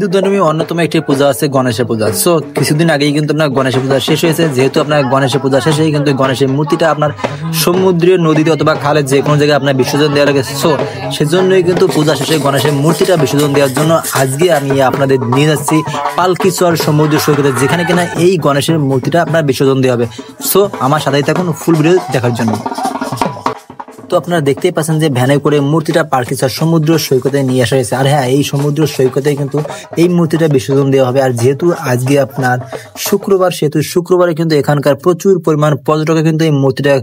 হিন্দু ধর্মে অন্যতম একটি পূজা আছে গণেশের পূজা। সো কিছুদিন আগেই কিন্তু আপনার গণেশের পূজা শেষ হয়েছে। যেহেতু আপনার গণেশের পূজা শেষে কিন্তু গণেশের মূর্তিটা আপনার সমুদ্রের নদীতে অথবা খালে যে কোনো জায়গায় আপনার বিসর্জন দেওয়া লাগে। সো সেজন্যই কিন্তু পূজা শেষে গণেশের মূর্তিটা বিসর্জন দেওয়ার জন্য আজকে আমি আপনাদের নিয়ে যাচ্ছি পালকিচর সমুদ্র সৈকতে, যেখানে কিনা এই গণেশের মূর্তিটা আপনার বিসর্জন দেওয়া হবে। সো আমার সাথেই থাকুন ফুল ভিডিও দেখার জন্য। তো আপনারা দেখতেই পাচ্ছেন যে ভ্যানে করে মূর্তিটা পালকিচর সমুদ্র সৈকতে নিয়ে আসা হয়েছে। আর হ্যাঁ, এই সমুদ্র সৈকতে কিন্তু এই মূর্তিটা বিসর্জন দেওয়া হবে। আর যেহেতু আজকে আপনার শুক্রবার, সেহেতু শুক্রবারে কিন্তু এখানকার প্রচুর পরিমাণ পর্যটক কিন্তু এই মূর্তিটা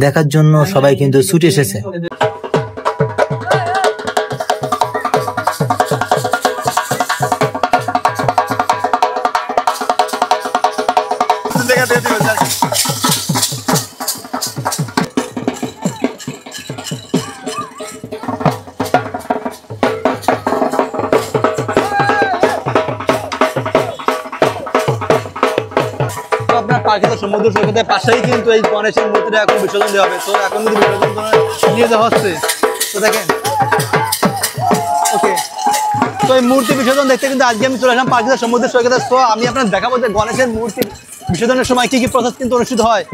দেখার জন্য সবাই কিন্তু ছুটে এসেছে। সমুদ্র সৈকতের পাশেই কিন্তু এই গণেশের মূর্তিটা এখন বিসর্জন দেওয়া হবে। তো এখন কিন্তু বিসর্জন নিয়ে যাওয়া হচ্ছে। তো দেখেন, ওকে, তো এই মূর্তি বিসর্জন দেখতে কিন্তু আজকে আমি চলে আসলাম পালকিচর সমুদ্র সৈকতে। তো আমি আপনার দেখাবো যে গণেশের মূর্তি বিসর্জনের সময় কি কি প্রসেস কিন্তু অনুষ্ঠিত হয়।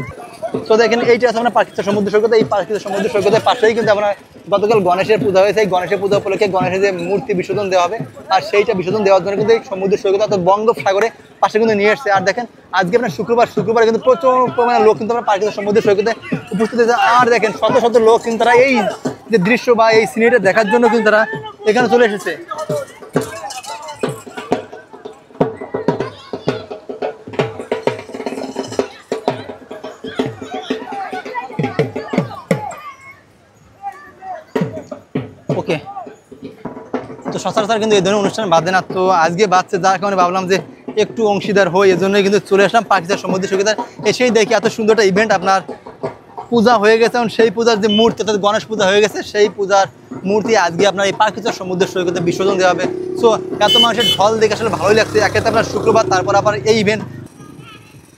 তো দেখেন, এইটা আছে আপনার পালকিচর সমুদ্র সৈকতে। এই পালকিচর সমুদ্র সৈকতের পাশেই কিন্তু আপনার গতকাল গণেশের পূজা হয়েছে। এই গণেশের পূজা উপলক্ষে গণেশের যে মূর্তি বিসর্জন দেওয়া হবে, আর সেইটা বিসর্জন দেওয়ার জন্য কিন্তু এই সমুদ্র সৈকত অর্থাৎ বঙ্গোপসাগরে পাশে কিন্তু নিয়ে এসছে। আর দেখেন, আজকে আপনার শুক্রবার কিন্তু প্রচুর পরিমাণে লোক কিন্তু আপনার পালকিচর সমুদ্র সৈকতে উপস্থিত হয়েছে। আর দেখেন, শত শত লোক কিন্তু তারা এই যে দৃশ্য বা এই সিনেরিটা দেখার জন্য কিন্তু তারা এখানে চলে এসেছে। ওকে, তো সচরাচর কিন্তু এই ধরনের অনুষ্ঠান বাদে না। তো আজকে বাদছে, যার কারণে ভাবলাম যে একটু অংশীদার হই, এজন্যই কিন্তু চলে আসলাম পালকিচর সমুদ্র সৈকতে। এসেই দেখি এত সুন্দর একটা ইভেন্ট, আপনার পূজা হয়ে গেছে এবং সেই পূজার যে মূর্তি অর্থাৎ গণেশ পূজা হয়ে গেছে, সেই পূজার মূর্তি আজকে আপনার এই পালকিচর সমুদ্র সৈকতে বিসর্জন দেওয়া হবে। সো এত মানুষের ঢল দেখে আসলে ভালোই লাগছে। একে তো আপনার শুক্রবার, তারপর আবার এই ইভেন্ট।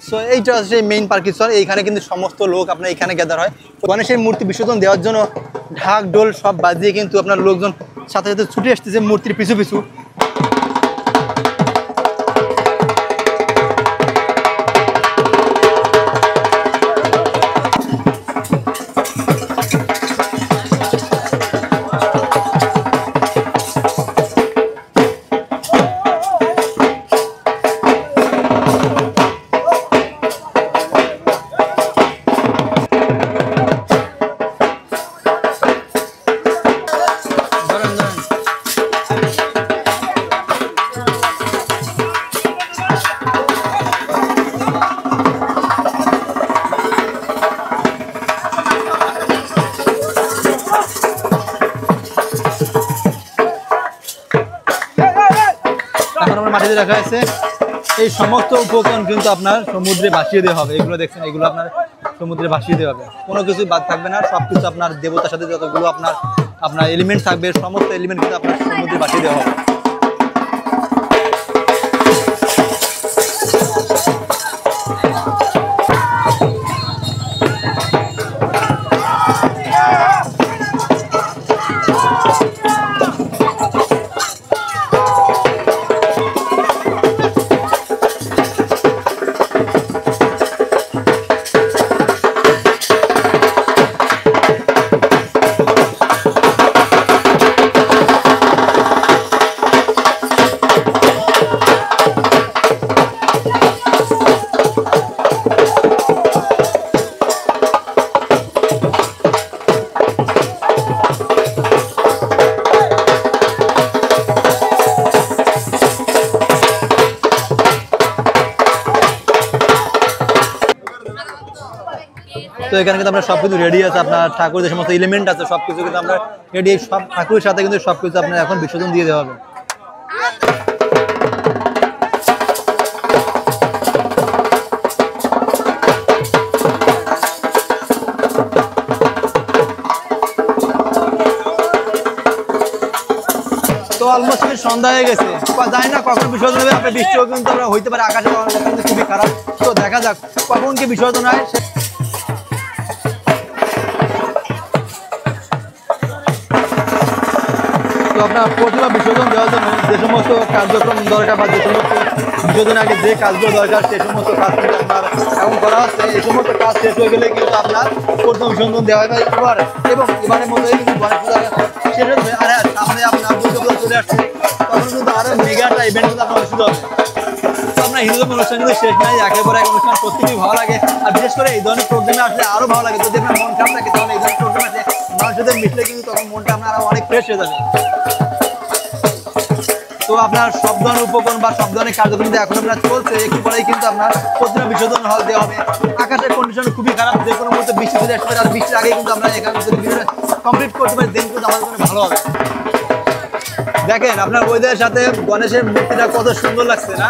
সো এইটা হচ্ছে মেইন পালকিচর। এইখানে কিন্তু সমস্ত লোক আপনার এখানে গ্যাদার হয় গণেশের মূর্তি বিসর্জন দেওয়ার জন্য। ঢাক ঢোল সব বাজিয়ে কিন্তু আপনার লোকজন সাথে সাথে ছুটে আসতেছে মূর্তির পিছু পিছু। মাটিতে রাখা আছে এই সমস্ত উপকরণ কিন্তু আপনার সমুদ্রে ভাসিয়ে দেওয়া হবে। এগুলো দেখছেন, এগুলো আপনার সমুদ্রে ভাসিয়ে দেওয়া হবে, কোনো কিছু বাদ থাকবে না। সব কিছু আপনার দেবতার সাথে যতগুলো আপনার এলিমেন্ট থাকবে, সমস্ত এলিমেন্ট কিন্তু আপনার সমুদ্রে ভাসিয়ে দেওয়া হবে। তো এখানে কিন্তু আমরা সবকিছু রেডি আছে, আপনার ঠাকুরের যে সমস্ত এলিমেন্ট আছে সবকিছু কিন্তু আমরা রেডি। সব ঠাকুরের সাথে কিন্তু সবকিছু আপনার এখন বিসর্জন দিয়ে দেওয়া হবে। তো অলমোস্ট সন্ধ্যা হয়ে গেছে, জানি না কখন বিসর্জন হবে। আপনার বৃষ্টিও কিন্তু আমরা হইতে পারে, আকাশে খুবই খারাপ। তো দেখা যাক কখন কি বিসর্জন হয়। তো আপনার প্রতিমা বিসর্জন দেওয়ার জন্য যে সমস্ত কার্যক্রম দরকার বা যে সমস্ত বিসর্জনের আগে যে কাজগুলো দরকার সেই সমস্ত কাজ কিন্তু আপনার এখন করা হচ্ছে। এই সমস্ত কাজ শেষ হয়ে গেলে কিন্তু আপনার প্রতিমা বিসর্জন দেওয়া হয় এবার, এবং এবারের মধ্যে কিন্তু গণেশ পূজা শেষ হচ্ছে। আর হ্যাঁ, সামনে আপনার দুর্গাপূজা চলে আসছে, তখন কিন্তু আরো মেগা একটা ইভেন্ট কিন্তু আপনার অনুষ্ঠিত হবে। তো আপনার হিন্দু অনুষ্ঠান কিন্তু শেষ নাই, একেবারে এক অনুষ্ঠান সত্যিই ভালো লাগে। আর বিশেষ করে এই ধরনের প্রোগ্রামে আসলে আরো ভালো লাগে। যদি আপনার মন খারাপ থাকে তাহলে এই ধরনের প্রোগ্রাম আছে মানুষদের মিশলে কিন্তু তখন মনটা আপনার আরো অনেক ফ্রেশ হয়ে যাবে। তো আপনার সব ধরনের উপকরণ বা সব ধরনের কার্যক্রম এখন আপনার চলছে, একটু পরেই কিন্তু আপনার প্রতিমা বিসর্জন হল দেওয়া হবে। আকাশের কন্ডিশন খুবই খারাপ, যে কোনো মুহূর্তে বৃষ্টি চলে আসতে পারে। আর বৃষ্টির আগে কিন্তু আমরা এখানে কমপ্লিট করতে পারি, দেন কিন্তু আমাদের জন্য ভালো হবে। দেখেন আপনার ওয়েদারের সাথে গণেশের মূর্তিটা কত সুন্দর লাগছে না?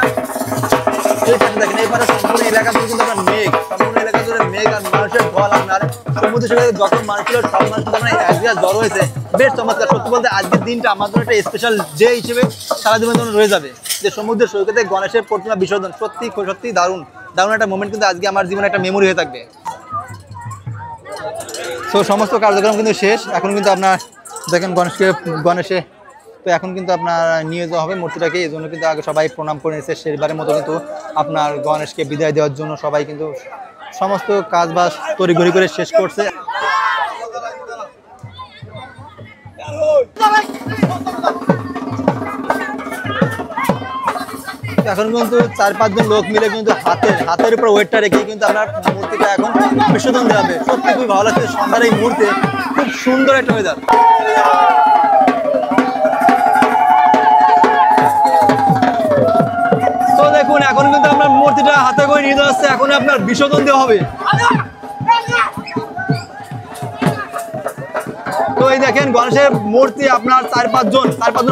এই সাথে দেখেন এবারে সম্পূর্ণ এলাকা জুড়ে কিন্তু আপনার মেঘ, সম্পূর্ণ এলাকা জুড়ে মেঘ আর মানুষের ঢল। আপনার সমুদ্রের সাথে যত মানুষ ছিল সব মানুষ কিন্তু আপনার এক জায়গায় জড়ো হয়েছে, বেশ চমৎকার। সত্যি বলতে আজকের দিনটা আমার জন্য একটা স্পেশাল ডে হিসেবে সারা জীবনের জন্য রয়ে যাবে। যে সমুদ্রের সৈকতে গণেশের প্রতিমা বিসর্জন সত্যি সত্যি দারুণ দারুণ একটা মোমেন্ট কিন্তু আজকে আমার জীবনে একটা মেমোরি হয়ে থাকবে। তো সমস্ত কার্যক্রম কিন্তু শেষ, এখন কিন্তু আপনার দেখেন গণেশে তো এখন কিন্তু আপনার নিয়ে যাওয়া হবে মূর্তিটাকে। এই জন্য কিন্তু আগে সবাই প্রণাম করে নিয়েছে, শেষবারের মতো কিন্তু আপনার গণেশকে বিদায় দেওয়ার জন্য সবাই কিন্তু সমস্ত কাজ বাজ তড়িঘড়ি করে শেষ করছে। এখন কিন্তু 4-5 জন লোক মিলে কিন্তু হাতের উপর ওয়েটটা রেখে কিন্তু আপনার মূর্তিটা এখন বিসর্জন দেওয়া হবে। সত্যি খুবই ভালো লাগছে সন্ধ্যার এই মুহূর্তে, খুব সুন্দর একটা ওয়েদার। তো দেখুন এখন কিন্তু আপনার মূর্তিটা হাতে করে নিয়ে যাচ্ছে, এখন আপনার বিসর্জন দেওয়া হবে। তো এই দেখেন গণেশের মূর্তি আপনার 4-5 জন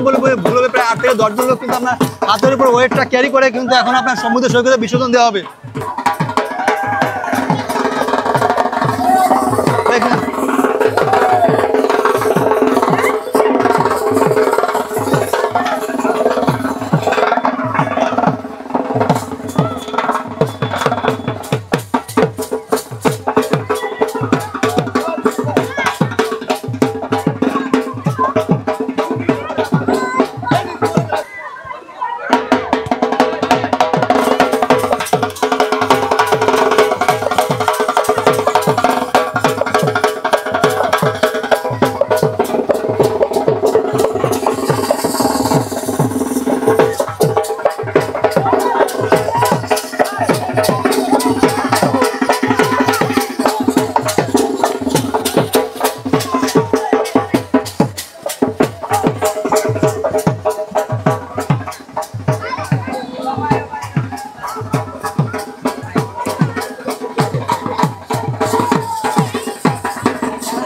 বলে ভুল হবে, প্রায় 8 থেকে 10 জন লোক কিন্তু আপনার হাতের উপর ওয়েটটা ক্যারি করে কিন্তু এখন আপনার সমুদ্র সৈকতে বিসর্জন দেওয়া হবে।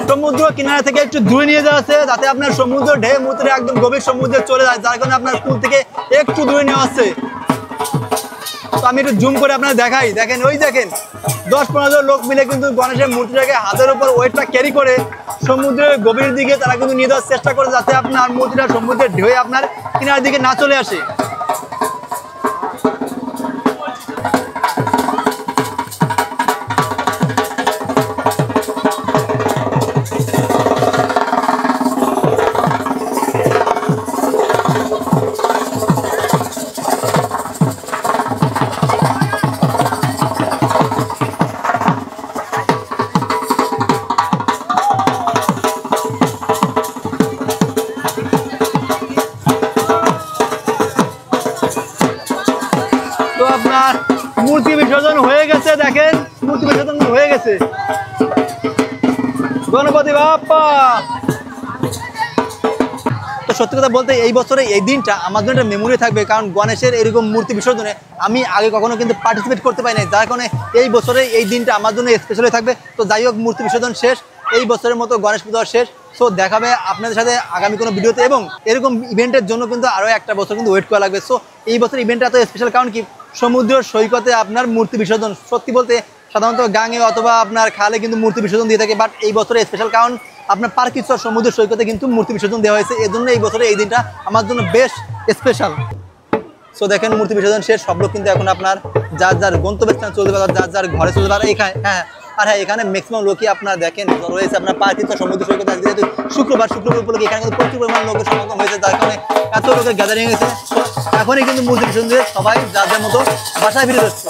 সমুদ্র কিনারা থেকে একটু দূরে নিয়ে যাওয়া আছে, যাতে আপনার সমুদ্র ঢেউ মূর্তিটা একদম গভীর সমুদ্রে চলে যায়, যার কারণে আপনার পুল থেকে একটু দূরে নেওয়া আছে। তো আমি একটু জুম করে আপনার দেখাই, দেখেন ওই দেখেন 10-15 জন লোক মিলে কিন্তু গণেশের মূর্তিটাকে হাতের উপর ওয়েটটা ক্যারি করে সমুদ্রের গভীর দিকে তারা কিন্তু নিয়ে যাওয়ার চেষ্টা করে, যাতে আপনার মূর্তিটা সমুদ্রের ঢেউয়ে আপনার কিনার দিকে না চলে আসে। মূর্তি বিসর্জন হয়ে গেছে, দেখেন মূর্তি বিসর্জন হয়ে গেছে। গণপতি বাপ্পা। তো সত্যি কথা বলতে এই বছরে এই দিনটা আমার জন্য একটা মেমোরি থাকবে, কারণ গণেশের এরকম মূর্তি বিসর্জনে আমি আগে কখনো কিন্তু পার্টিসিপেট করতে পারি নাই, যার কারণে এই বছরে এই দিনটা আমার জন্য স্পেশালি থাকবে। তো যাই হোক, মূর্তি বিসর্জন শেষ, এই বছরের মতো গণেশ পূজা শেষ। সো দেখাবে আপনাদের সাথে আগামী কোনো ভিডিওতে, এবং এরকম ইভেন্টের জন্য কিন্তু আরও একটা বছর কিন্তু ওয়েট করা লাগবে। সো এই বছর ইভেন্টটা এত স্পেশাল, কারণ কি সমুদ্র সৈকতে আপনার মূর্তি বিসর্জন। সত্যি বলতে সাধারণত গাঙে অথবা আপনার খালে কিন্তু মূর্তি বিসর্জন দিয়ে থাকে, বাট এই বছরে স্পেশাল কারণ আপনার পার্কিশ্বর সমুদ্র সৈকতে কিন্তু মূর্তি বিসর্জন দেওয়া হয়েছে, এই জন্য এই বছরে এই দিনটা আমার জন্য বেশ স্পেশাল। সো দেখেন মূর্তি বিসর্জন শেষ, সব লোক কিন্তু এখন আপনার যার যার গন্তব্যস্থানে চলতে পারে, যার যার ঘরে চলতে পারে। এখানে হ্যাঁ আর হ্যাঁ, এখানে ম্যাক্সিমাম লোকই আপনার দেখেন রয়েছে আপনার পার্কিত সমুদ্র সৈকত। আজকে যেহেতু শুক্রবার উপলক্ষে এখানে কিন্তু প্রচুর পরিমাণ লোকের সমাগম হয়েছে, যার কারণে এত লোকের গ্যাদারিং হয়েছে। এখনই কিন্তু মূর্তি বিসর্জন দিয়ে সবাই যাদের মতো বাসায় ফিরে যাচ্ছে।